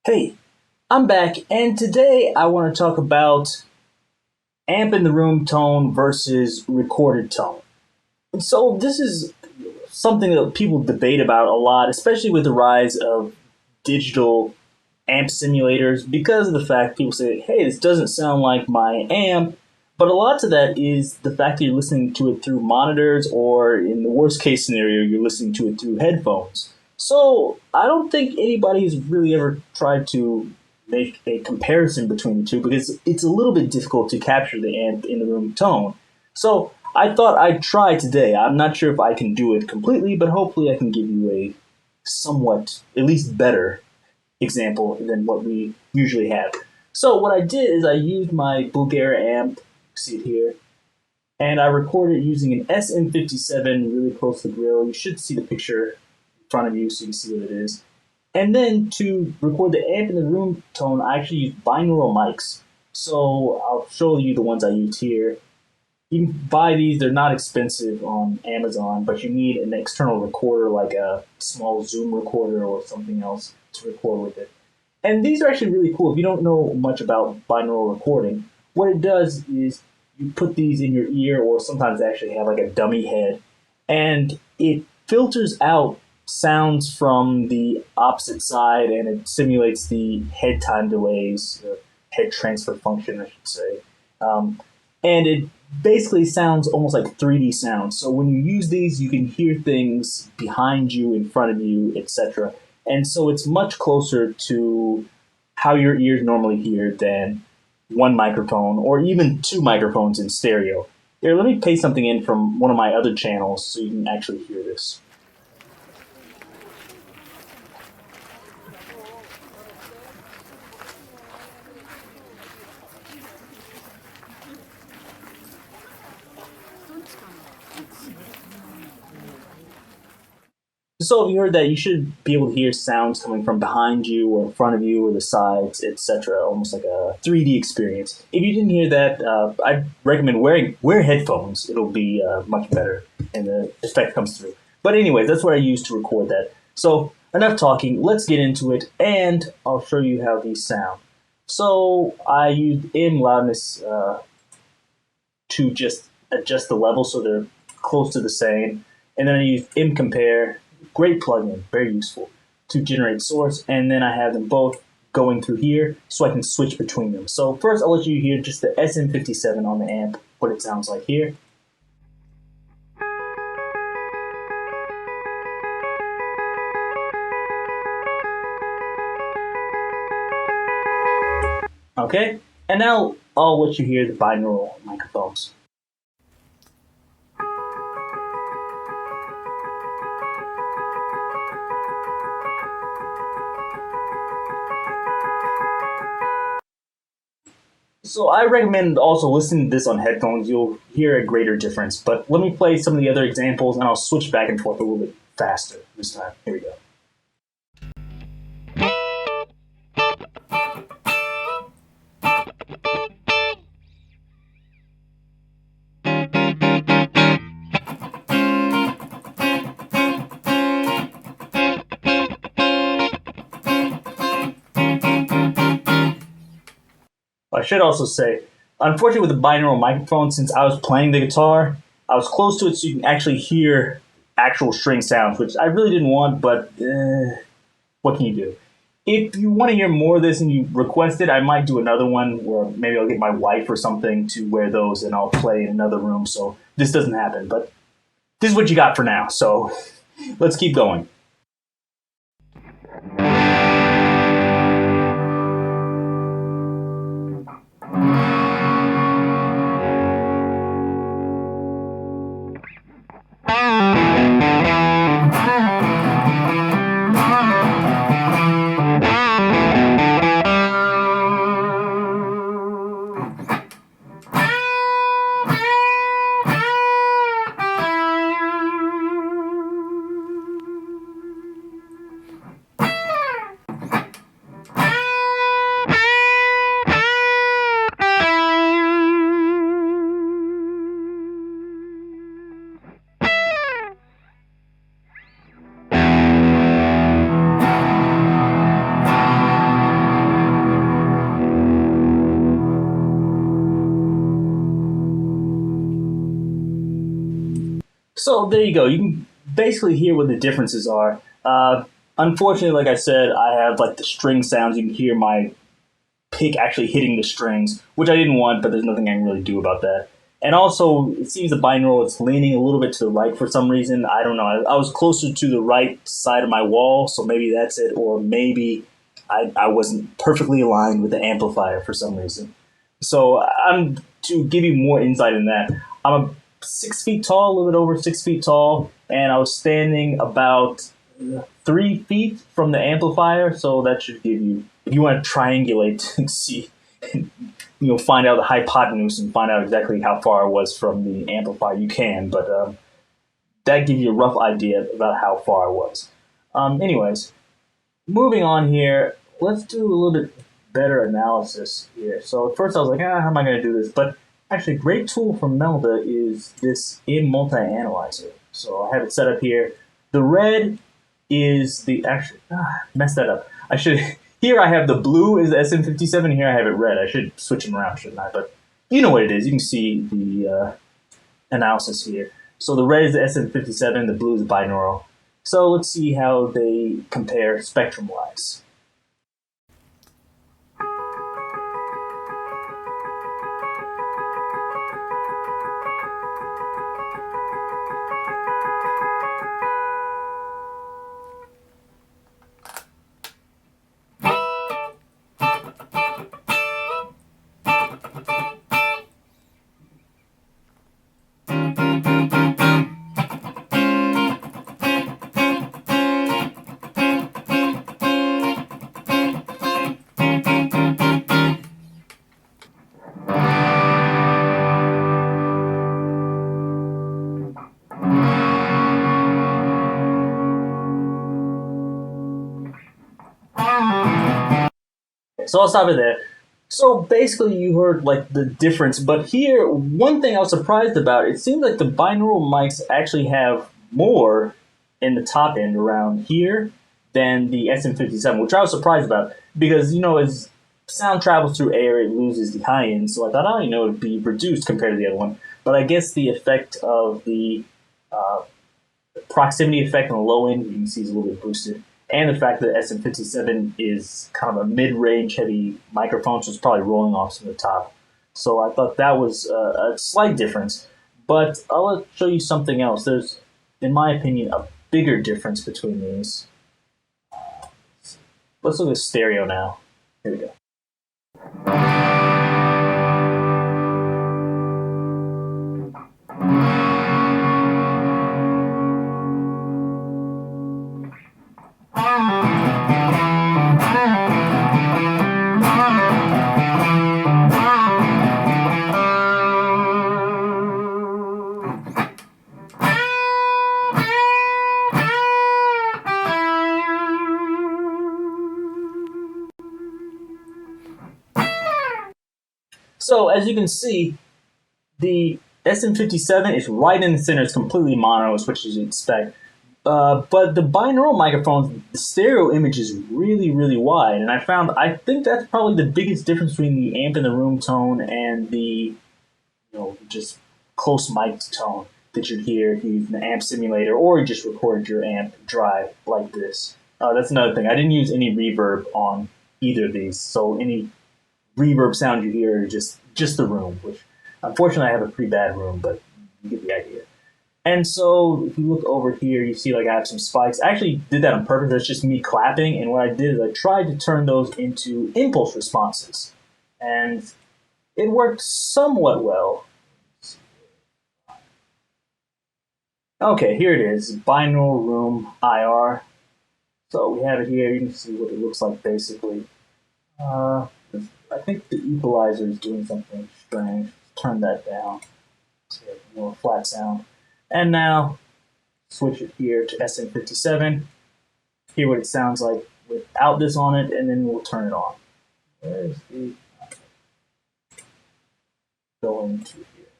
Hey, I'm back, and today I want to talk about amp in the room tone versus recorded tone. And so, this is something that people debate about a lot, especially with the rise of digital amp simulators, because of the fact people say, hey, this doesn't sound like my amp. But a lot of that is the fact that you're listening to it through monitors, or in the worst case scenario, you're listening to it through headphones. So I don't think anybody's really ever tried to make a comparison between the two because it's a little bit difficult to capture the amp in the room tone. So I thought I'd try today. I'm not sure if I can do it completely, but hopefully I can give you a somewhat, at least better example than what we usually have. So what I did is I used my Bulgara amp, see it here, and I recorded using an SM57 really close to the grill. You should see the picture in front of you so you can see what it is. And then to record the amp in the room tone, I actually used binaural mics. So I'll show you the ones I used here. You can buy these, they're not expensive on Amazon, but you need an external recorder like a small Zoom recorder or something else to record with it. And these are actually really cool. If you don't know much about binaural recording, what it does is you put these in your ear, or sometimes they actually have like a dummy head, and it filters out sounds from the opposite side and it simulates the head time delays, head transfer function, I should say. And it basically sounds almost like 3D sounds. So when you use these, you can hear things behind you, in front of you, etc. And so it's much closer to how your ears normally hear than one microphone or even two microphones in stereo. Here, let me paste something in from one of my other channels so you can actually hear this. So if you heard that, you should be able to hear sounds coming from behind you or in front of you or the sides, etc. Almost like a 3D experience. If you didn't hear that, I'd recommend wear headphones. It'll be much better and the effect comes through. But anyways, that's what I used to record that. So enough talking, let's get into it and I'll show you how these sound. So I used M loudness to just adjust the level so they're close to the same. And then I used M compare. Great plugin, very useful to generate source, and then I have them both going through here so I can switch between them. So first I'll let you hear just the SM57 on the amp, what it sounds like here. Okay, and now I'll let you hear the binaural microphones. So I recommend also listening to this on headphones. You'll hear a greater difference. But let me play some of the other examples, and I'll switch back and forth a little bit faster this time. Here we go. I should also say, unfortunately with the binaural microphone, since I was playing the guitar, I was close to it so you can actually hear actual string sounds, which I really didn't want, but what can you do? If you want to hear more of this and you request it, I might do another one where maybe I'll get my wife or something to wear those and I'll play in another room so this doesn't happen. But this is what you got for now, so let's keep going. So there you go. You can basically hear what the differences are. Unfortunately, like I said, I have like the string sounds. You can hear my pick actually hitting the strings, which I didn't want, but there's nothing I can really do about that. And also, it seems the binaural is leaning a little bit to the right for some reason. I don't know. I was closer to the right side of my wall, so maybe that's it, or maybe I wasn't perfectly aligned with the amplifier for some reason. So I'm to give you more insight in that. I'm 6 feet tall, a little bit over 6 feet tall, and I was standing about 3 feet from the amplifier. So that should give you, if you want to triangulate and see, find out the hypotenuse and find out exactly how far I was from the amplifier, you can. But that gives you a rough idea about how far I was. Anyways, moving on here, let's do a little bit better analysis here. So at first I was like, how am I going to do this? But actually, a great tool from Melda is this in multi-analyzer. So I have it set up here. The red is the actually messed that up. I should here I have the blue is the SM57. Here I have it red. I should switch them around, shouldn't I? But you know what it is. You can see the analysis here. So the red is the SM57. The blue is the binaural. So let's see how they compare spectrum-wise. So I'll stop it there. So basically, you heard like the difference, but here, one thing I was surprised about, it seems like the binaural mics actually have more in the top end around here than the SM57, which I was surprised about because as sound travels through air, it loses the high end. So I thought, it'd be reduced compared to the other one. But I guess the effect of the proximity effect on the low end, you can see is a little bit boosted. And the fact that SM57 is kind of a mid-range heavy microphone, so it's probably rolling off from the top. So I thought that was a slight difference. But I'll show you something else. There's, in my opinion, a bigger difference between these. Let's look at stereo now. Here we go. So as you can see, the SM57 is right in the center. It's completely mono, which you expect. But the binaural microphones, the stereo image is really, really wide. And I think that's probably the biggest difference between the amp in the room tone and the, just close mic tone that you'd hear if you use an amp simulator or you just recorded your amp dry like this. That's another thing. I didn't use any reverb on either of these. So any reverb sound you hear is just the room, which unfortunately I have a pretty bad room, but you get the idea. And so if you look over here, you see like I have some spikes. I actually did that on purpose. That's just me clapping. And what I did is I tried to turn those into impulse responses. And it worked somewhat well. Okay, here it is. Binaural room IR. So we have it here. You can see what it looks like basically. I think the equalizer is doing something strange. Turn that down. So you have more flat sound. And now, switch it here to SM57. Hear what it sounds like without this on it, and then we'll turn it on. Where's the going to here?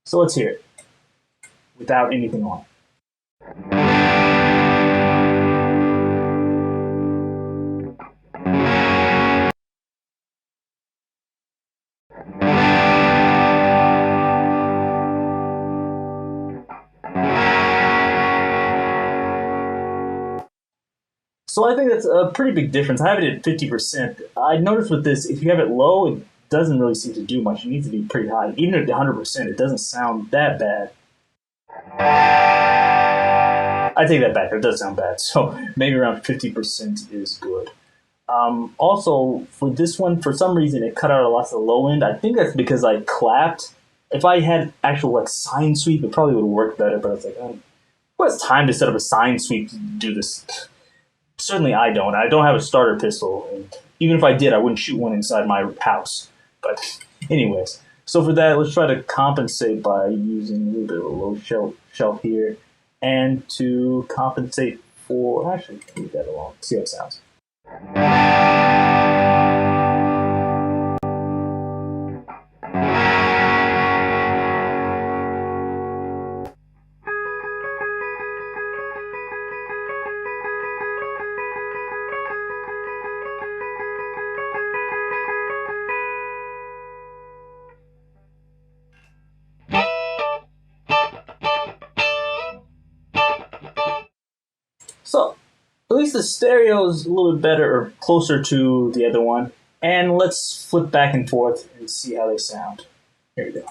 So let's hear it without anything on. So I think that's a pretty big difference. I have it at 50%. I noticed with this, if you have it low, it doesn't really seem to do much. It needs to be pretty high. Even at 100%, it doesn't sound that bad. I take that back. It does sound bad. So maybe around 50% is good. Also, for this one, for some reason, it cut out a lot of the low end. I think that's because I clapped. If I had actual like sine sweep, it probably would work better. But it's like, who has time to set up a sine sweep to do this? Certainly, I don't. I don't have a starter pistol. And even if I did, I wouldn't shoot one inside my house. But anyways, so for that, let's try to compensate by using a little bit of a low shelf here, and to compensate for actually leave that alone. See how it sounds. So at least the stereo is a little bit better or closer to the other one. And let's flip back and forth and see how they sound. Here we go.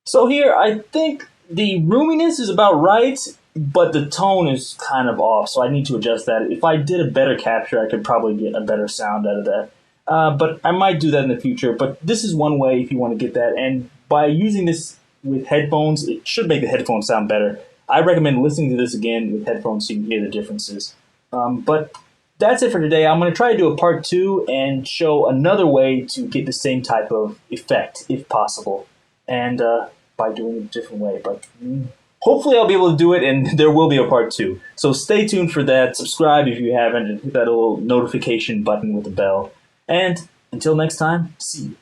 So here, I think the roominess is about right, but the tone is kind of off, so I need to adjust that. If I did a better capture, I could probably get a better sound out of that. But I might do that in the future, but this is one way if you want to get that, and by using this with headphones, it should make the headphones sound better. I recommend listening to this again with headphones so you can hear the differences. But that's it for today. I'm going to try to do a part 2 and show another way to get the same type of effect, if possible. And by doing it a different way. But hopefully I'll be able to do it, and there will be a part 2. So stay tuned for that. Subscribe if you haven't, and hit that little notification button with the bell. And until next time, see you.